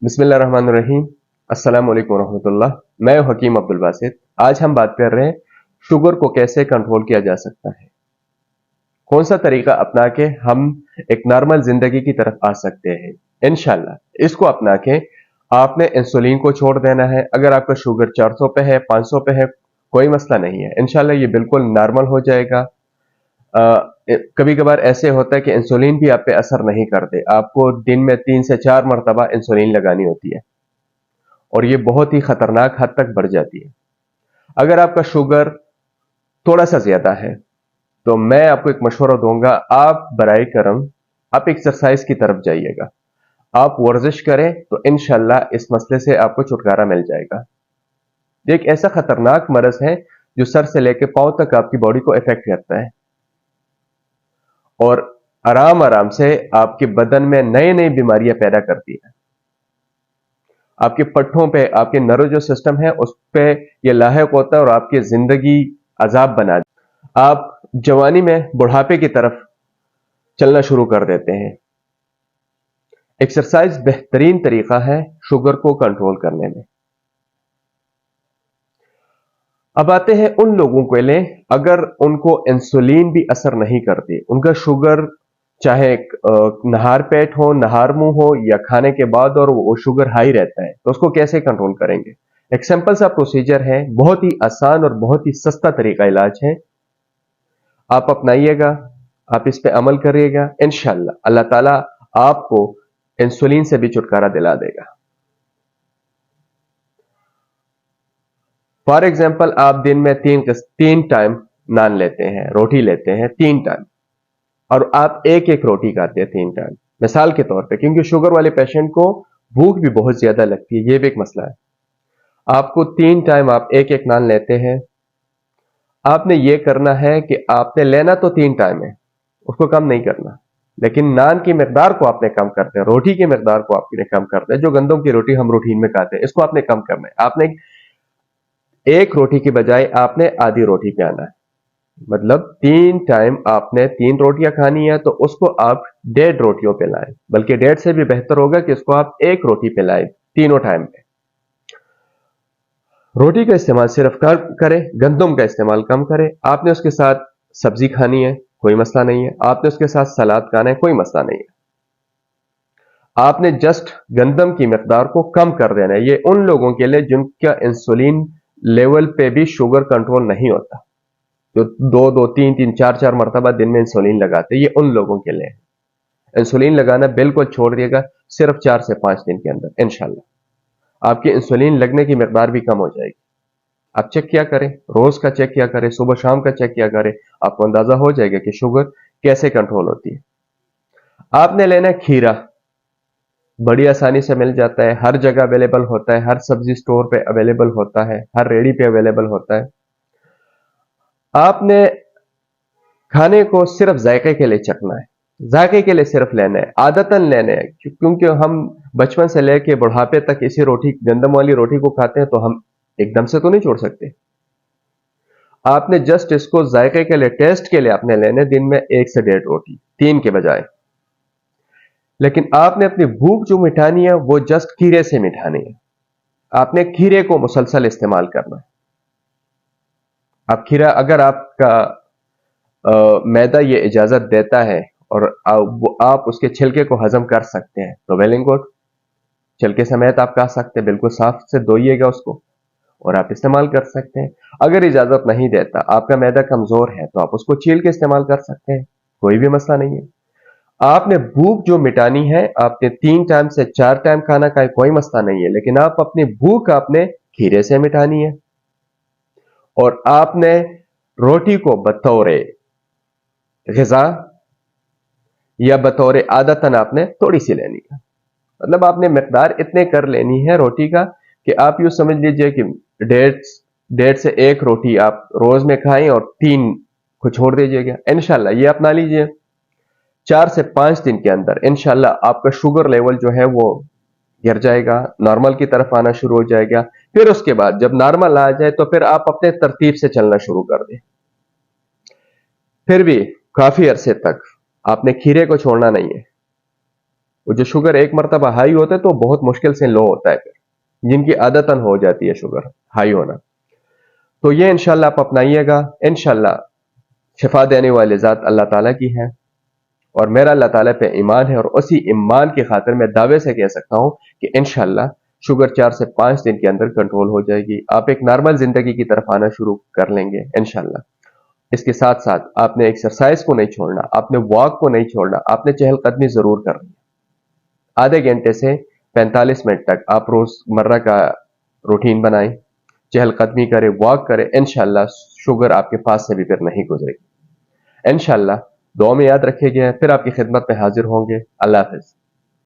बिस्मिल्लाहिर्रहमानिर्रहीम। अस्सलाम वालेकुम रहमतुल्लाह। मैं हकीम अब्दुल बासित। आज हम बात कर रहे हैं शुगर को कैसे कंट्रोल किया जा सकता है, कौन सा तरीका अपना के हम एक नॉर्मल जिंदगी की तरफ आ सकते हैं। इंशाल्लाह इसको अपना के आपने इंसुलिन को छोड़ देना है। अगर आपका शुगर 400 पे है, 500 पे है, कोई मसला नहीं है, इंशाल्लाह ये बिल्कुल नॉर्मल हो जाएगा। कभी कभार ऐसे होता है कि इंसुलिन भी आप पे असर नहीं करते, आपको दिन में 3 से 4 मरतबा इंसुलिन लगानी होती है और ये बहुत ही खतरनाक हद तक बढ़ जाती है। अगर आपका शुगर थोड़ा सा ज्यादा है तो मैं आपको एक मशवरा दूंगा, आप बराए करम आप एक्सरसाइज की तरफ जाइएगा, आप वर्जिश करें तो इंशाल्लाह इस मसले से आपको छुटकारा मिल जाएगा। ये एक ऐसा खतरनाक मरज है जो सर से लेकर पांव तक आपकी बॉडी को इफेक्ट करता है और आराम आराम से आपके बदन में नई नई बीमारियां पैदा करती है। आपके पट्ठों पे, आपके नर्व जो सिस्टम है उस पे ये लायक होता है और आपकी जिंदगी अजाब बना देता है। आप जवानी में बुढ़ापे की तरफ चलना शुरू कर देते हैं। एक्सरसाइज बेहतरीन तरीका है शुगर को कंट्रोल करने में। अब आते हैं उन लोगों के लिए अगर उनको इंसुलिन भी असर नहीं करती, उनका शुगर चाहे नहार पेट हो, नहार मुंह हो या खाने के बाद और वो शुगर हाई रहता है, तो उसको कैसे कंट्रोल करेंगे। एक सिंपल सा प्रोसीजर है, बहुत ही आसान और बहुत ही सस्ता तरीका इलाज है। आप अपनाइएगा, आप इस पे अमल करिएगा, इंशाल्लाह अल्लाह ताला आपको इंसुलिन से भी छुटकारा दिला देगा। फॉर एग्जाम्पल, आप दिन में तीन टाइम नान लेते हैं, रोटी लेते हैं 3 टाइम, और आप एक एक रोटी खाते हैं 3 टाइम, मिसाल के तौर पे, क्योंकि शुगर वाले पेशेंट को भूख भी बहुत ज्यादा लगती है, ये भी एक मसला है। आपको 3 टाइम आप एक एक नान लेते हैं। आपने ये करना है कि आपने लेना तो 3 टाइम है, उसको कम नहीं करना, लेकिन नान की मकदार को आपने कम करते हैं, रोटी की मकदार को आपने कम करते हैं। जो गंदम की रोटी हम रूटीन में खाते हैं, इसको आपने कम करना है। आपने एक रोटी की बजाय आपने आधी रोटी पे आना है, मतलब 3 टाइम आपने 3 रोटियां खानी है, तो उसको आप 1.5 रोटियों पे लाएं, बल्कि 1.5 से भी बेहतर होगा कि इसको आप 1 रोटी पे लाएं तीनों टाइम पे। रोटी का इस्तेमाल सिर्फ करें, गंदम का इस्तेमाल कम करें। आपने उसके साथ सब्जी खानी है, कोई मसला नहीं है। आपने उसके साथ सलाद खाना है, कोई मसला नहीं है। आपने जस्ट गंदम की मकदार को कम कर देना है। ये उन लोगों के लिए जिनका इंसुलिन लेवल पे भी शुगर कंट्रोल नहीं होता, जो 2-2, 3-3, 4-4 मरतबा दिन में इंसुलिन लगाते, ये उन लोगों के लिए। इंसुलिन लगाना बिल्कुल छोड़ दिएगा, सिर्फ 4 से 5 दिन के अंदर इंशाल्लाह आपकी इंसुलिन लगने की मकदार भी कम हो जाएगी। आप चेक किया करें, रोज का चेक किया करें, सुबह शाम का चेक किया करें, आपको अंदाजा हो जाएगा कि शुगर कैसे कंट्रोल होती है। आपने लेना है खीरा, बड़ी आसानी से मिल जाता है, हर जगह अवेलेबल होता है, हर सब्जी स्टोर पे अवेलेबल होता है, हर रेडी पे अवेलेबल होता है। आपने खाने को सिर्फ जायके के लिए चखना है, जायके के लिए सिर्फ लेना है, आदतन लेना है, क्योंकि हम बचपन से लेके बुढ़ापे तक इसी रोटी, गंदम वाली रोटी को खाते हैं, तो हम एकदम से तो नहीं छोड़ सकते। आपने जस्ट इसको जायके के लिए, टेस्ट के लिए आपने लेने दिन में 1 से 1.5 रोटी, 3 के बजाय। लेकिन आपने अपनी भूख जो मिटानी है वो जस्ट खीरे से मिटानी है। आपने खीरे को मुसलसल इस्तेमाल करना है। आप खीरा, अगर आपका मैदा ये इजाजत देता है और आप उसके छिलके को हजम कर सकते हैं तो वेल एंड गुड, छिलके समेत आप खा सकते हैं, बिल्कुल साफ से धोइएगा उसको और आप इस्तेमाल कर सकते हैं। अगर इजाजत नहीं देता, आपका मैदा कमजोर है, तो आप उसको छील के इस्तेमाल कर सकते हैं, कोई भी मसला नहीं है। आपने भूख जो मिटानी है, आपने 3 टाइम से 4 टाइम खाना खाए, कोई मसला नहीं है, लेकिन आप अपनी भूख आपने खीरे से मिटानी है। और आपने रोटी को बतौर ग़िज़ा या बतौर आदतन आपने थोड़ी सी लेनी है, मतलब आपने मकदार इतने कर लेनी है रोटी का कि आप यूं समझ लीजिए कि 1.5 से 1 रोटी आप रोज में खाएं और 3 को छोड़ दीजिएगा। इंशाल्लाह ये अपना लीजिए, 4 से 5 दिन के अंदर इंशाल्लाह आपका शुगर लेवल जो है वो गिर जाएगा, नॉर्मल की तरफ आना शुरू हो जाएगा। फिर उसके बाद जब नॉर्मल आ जाए तो फिर आप अपने तरतीब से चलना शुरू कर दें। फिर भी काफी अरसे तक आपने खीरे को छोड़ना नहीं है। वो जो शुगर एक मरतबा हाई होता है तो बहुत मुश्किल से लो होता है, फिर जिनकी आदतन हो जाती है शुगर हाई होना। तो ये इंशाल्लाह आप अपनाइएगा, इंशाल्लाह शिफा देने वाली ज़ात अल्लाह ताला की है और मेरा अल्लाह ताला पे ईमान है, और उसी ईमान की खातिर मैं दावे से कह सकता हूं कि इंशाल्लाह शुगर 4 से 5 दिन के अंदर कंट्रोल हो जाएगी। आप एक नॉर्मल जिंदगी की तरफ आना शुरू कर लेंगे इंशाल्लाह। इसके साथ साथ आपने एक्सरसाइज को नहीं छोड़ना, आपने वॉक को नहीं छोड़ना, आपने चहलकदमी जरूर करनी है। आधे घंटे से 45 मिनट तक आप रोजमर्रा का रूटीन बनाएं, चहलकदमी करें, वॉक करें, इंशाल्लाह शुगर आपके पास से भी फिर नहीं गुजरेगी। इंशाल्लाह दुआ में याद रखिएगा, फिर आपकी खिदमत में हाजिर होंगे। अल्लाह हाफिज।